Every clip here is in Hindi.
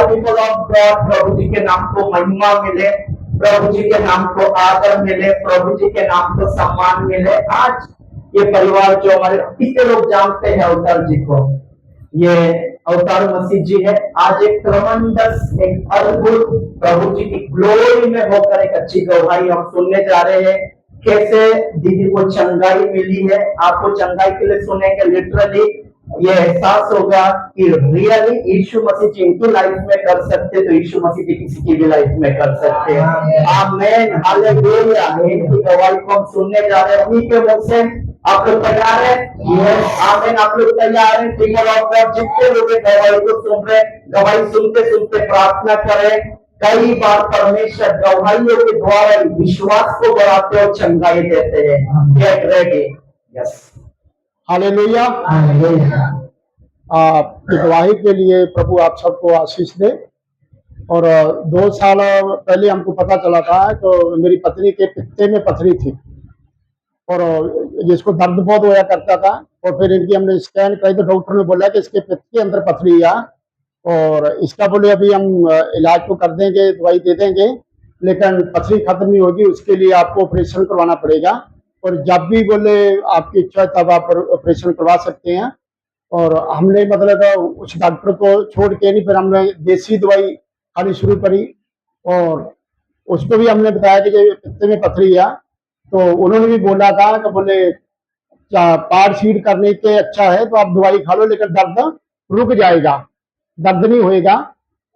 पीपल ऑफ गॉड, प्रभु जी के नाम को महिमा मिले, प्रभु जी के नाम को आदर मिले, प्रभु जी के नाम को सम्मान मिले। आज ये परिवार जो हमारे कितने लोग जानते हैं अवतार जी को, ये अवतार मसीह जी है। आज एक ट्रमेंडस, एक अद्भुत प्रभु जी की ग्लोरी में होकर एक अच्छी गवाही हम सुनने जा रहे हैं। कैसे दीदी को चंगाई मिली है, आपको चंगाई के लिए सुनेंगे। लिटरली ये एहसास होगा कि रियली यीशु मसीह जी इनकी लाइफ में कर सकते, तो यीशु मसीह जी किसी की भी लाइफ में कर सकते हैं। आमीन, हालेलुया। इनकी गवाही को हम सुनने जा रहे हैं उन्हीं के मुख से। आप लोग तैयार हैं? आमीन, आप लोग तैयार हैं? फिंगर ऑफ गॉड जितने लोग गवाही को सुन रहे, गवाही सुनते सुनते प्रार्थना करें। कई बार परमेश्वर गवाहियों के द्वारा विश्वास को बढ़ाते और चंगाई देते हैं। Get ready. Yes, hallelujah. गवाही के लिए प्रभु आप सबको आशीष दे। और 2 साल पहले हमको पता चला था तो मेरी पत्नी के पित्ते में पथरी थी और जिसको दर्द बहुत होया करता था। और फिर इनकी हमने स्कैन कराई तो डॉक्टर ने बोला कि इसके पित्त के अंदर पथरी है और इसका बोले अभी हम इलाज तो कर देंगे, दवाई दे देंगे, लेकिन पथरी खत्म नहीं होगी, उसके लिए आपको ऑपरेशन करवाना पड़ेगा। और जब भी बोले आपकी इच्छा तब आप ऑपरेशन करवा सकते हैं। और हमने मतलब उस डॉक्टर को छोड़ के नहीं, फिर हमने देसी दवाई खानी शुरू करी और उसको भी हमने बताया कि पित्ते में पथरी है। तो उन्होंने भी बोला था कि बोले पार सीड करने के अच्छा है तो आप दवाई खा लो, लेकिन दर्द रुक जाएगा, दर्द नहीं होएगा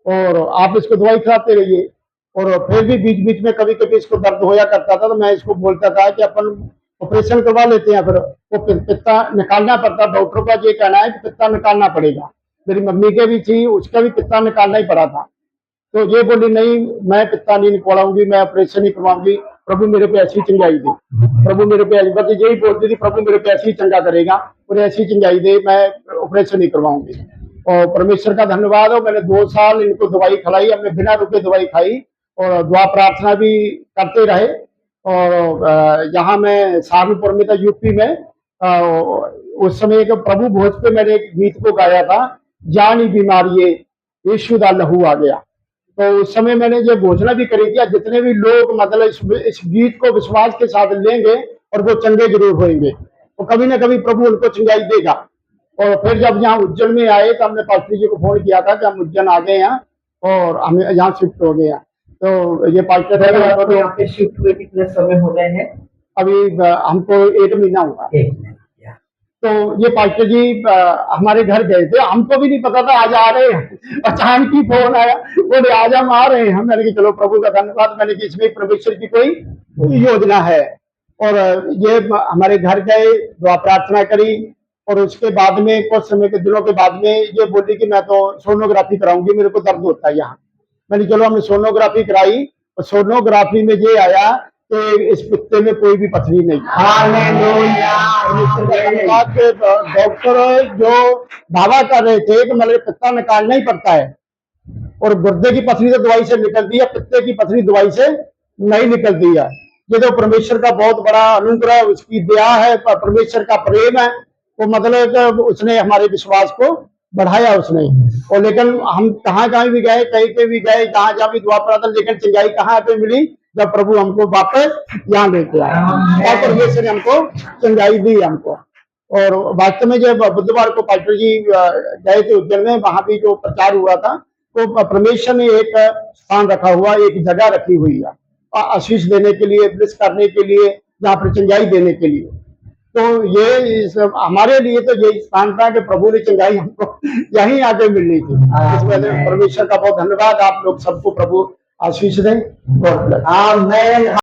और आप इसको दवाई खिलाते रहिए। और फिर भी बीच बीच में कभी कभी इसको दर्द होया करता था तो मैं इसको बोलता था कि अपन ऑपरेशन करवा लेते हैं। फिर वो पित्ता निकालना पड़ता, डॉक्टर का ये कहना है कि पित्ता निकालना पड़ेगा। मेरी मम्मी के भी थी, उसका भी पित्ता निकालना ही पड़ा था। तो ये बोली नहीं, मैं पित्ता नहीं निकालूंगी, मैं ऑपरेशन ही करवाऊंगी, प्रभु मेरे पे ऐसी चंगाई दे, प्रभु मेरे पे ऐसी, बस यही बोलती थी, प्रभु मेरे पे ऐसी चंगा करेगा और ऐसी चंगाई दे, मैं ऑपरेशन ही करवाऊंगी। और परमेश्वर का धन्यवाद हो, मैंने 2 साल इनको दवाई खिलाई, हमने बिना रुके दवाई खाई और दुआ प्रार्थना भी करते रहे। और यहाँ मैं सहारनपुर में था, यूपी में, उस समय एक प्रभु भोज पे मैंने एक गीत को गाया था, जानी बीमारी यीशु दा लहू आ गया। तो उस समय मैंने ये घोषणा भी करी थी, जितने भी लोग मतलब इस गीत को विश्वास के साथ लेंगे और वो चंगे जरूर होंगे, तो कभी ना कभी प्रभु उनको चंगाई देगा। और फिर जब यहाँ उज्जैन में आए तो हमने पास्टर जी को फोन किया था कि हम उज्जैन आ गए हैं और हम यहाँ शिफ्ट हो गए हैं। तो ये पास्टर है, यहाँ पे शिफ्ट हुए कितने समय हो गए हैं? अभी हमको 1 महीना हुआ। तो ये पास्टर जी हमारे घर गए थे, हमको भी नहीं पता था आज आ रहे हैं, अचानक ही फोन आया, बोले आज हम आ रहे हैं। मैंने कहा चलो प्रभु का धन्यवाद, मैंने कि इसमें परमेश्वर की कोई योजना है। और ये हमारे घर गए, दुआ प्रार्थना करी और उसके बाद में कुछ समय के दिनों के बाद में ये बोली कि मैं तो सोनोग्राफी कराऊंगी, मेरे को दर्द होता है यहाँ। मैंने चलो हमने सोनोग्राफी कराई और सोनोग्राफी में ये आया कि इस पित्ते में कोई भी पथरी नहीं। डॉक्टर जो दावा कर रहे थे कि मतलब पित्ता निकालना ही पड़ता है और गुर्दे की पथरी तो दवाई से निकलती है, पित्ते की पथरी दवाई से नहीं निकलती है। ये तो परमेश्वर का बहुत बड़ा अनुग्रह, उसकी दया है, परमेश्वर का प्रेम है। तो मतलब उसने हमारे विश्वास को बढ़ाया उसने। और लेकिन हम कहाँ भी गए, कहीं पे भी गए, जहाँ जहाँ भी दुआ प्रार्थना, लेकिन चंगाई कहाँ पे मिली? जब प्रभु हमको वापस यहाँ लेके आया और परमेश्वर ने हमको चंगाई दी हमको। और वास्तव में जब बुधवार को पास्टर जी गए थे उज्जैन में, वहां भी जो प्रचार हुआ था, तो परमेश्वर ने एक स्थान रखा हुआ, एक जगह रखी हुई है आशीष देने के लिए, ब्लेस करने के लिए, जहाँ पर चंगाई देने के लिए। तो ये हमारे लिए तो यही स्थान था कि प्रभु ने चंगाई हमको यहीं आके मिलनी थी। इस वजह से परमेश्वर का बहुत धन्यवाद। आप लोग सबको प्रभु आशीष दें।